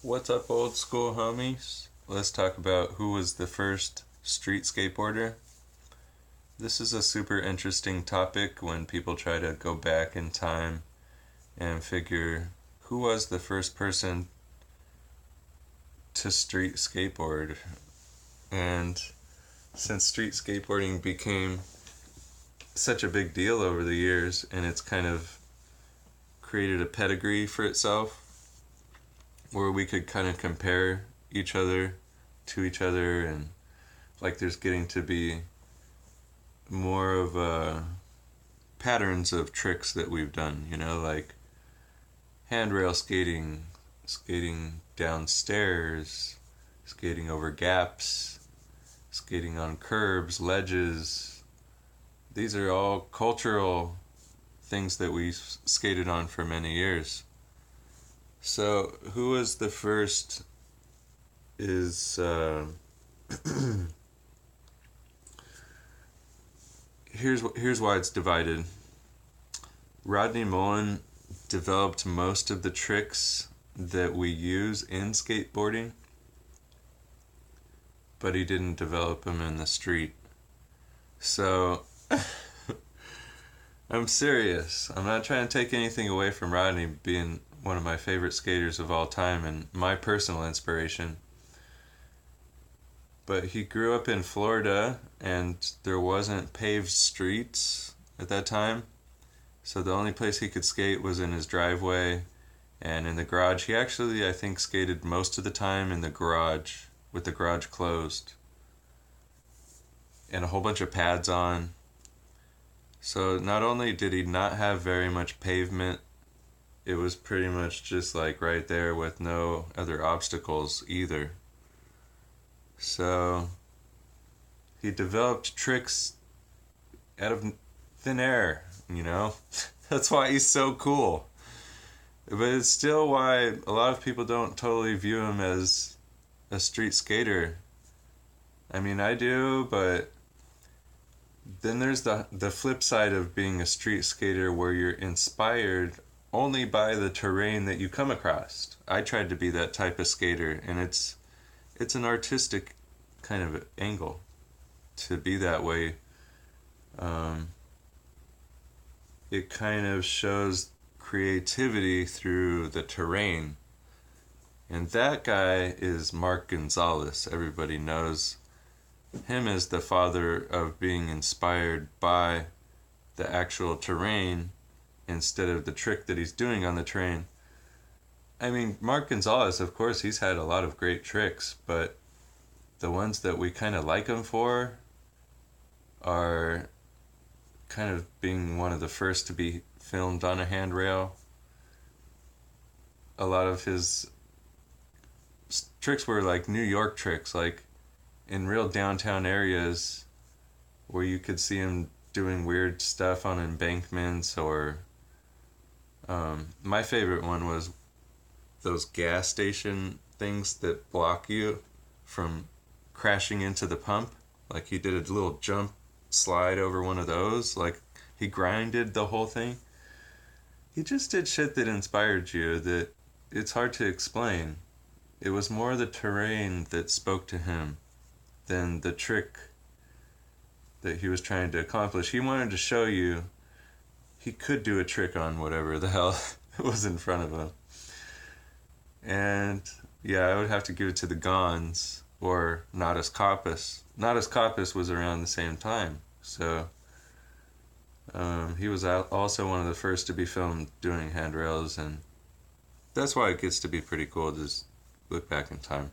What's up, old school homies? Let's talk about who was the first street skateboarder. This is a super interesting topic when people try to go back in time and figure who was the first person to street skateboard. And since street skateboarding became such a big deal over the years and it's kind of created a pedigree for itself, where we could kind of compare each other to each other, and like there's getting to be more of patterns of tricks that we've done, like handrail skating, skating down stairs, skating over gaps, skating on curbs, ledges. These are all cultural things that we skated on for many years. So, who was the first is, here's why it's divided. Rodney Mullen developed most of the tricks that we use in skateboarding, but he didn't develop them in the street. So, I'm serious. I'm not trying to take anything away from Rodney being one of my favorite skaters of all time and my personal inspiration. But he grew up in Florida and there wasn't paved streets at that time. So the only place he could skate was in his driveway and in the garage. He actually, I think, skated most of the time in the garage with the garage closed and a whole bunch of pads on. So not only did he not have very much pavement, it was pretty much just like right there with no other obstacles either. So he developed tricks out of thin air, That's why he's so cool. But it's still why a lot of people don't totally view him as a street skater. I mean, I do, but then there's the flip side of being a street skater where you're inspired only by the terrain that you come across. I tried to be that type of skater, and it's an artistic kind of angle to be that way. It kind of shows creativity through the terrain. And that guy is Mark Gonzalez. Everybody knows him as the father of being inspired by the actual terrain instead of the trick that he's doing on the train. I mean, Mark Gonzalez, of course, he's had a lot of great tricks, but the ones that we kind of like him for are kind of being one of the first to be filmed on a handrail. A lot of his tricks were like New York tricks, like in real downtown areas where you could see him doing weird stuff on embankments, or my favorite one was those gas station things that block you from crashing into the pump. Like he did a little jump slide over one of those. Like he grinded the whole thing. He just did shit that inspired you that it's hard to explain. It was more the terrain that spoke to him than the trick that he was trying to accomplish. He wanted to show you he could do a trick on whatever the hell was in front of him. And yeah, I would have to give it to the Gons or Natas Kappas. Natas Kappas was around the same time, so he was also one of the first to be filmed doing handrails, and that's why it gets to be pretty cool to just look back in time.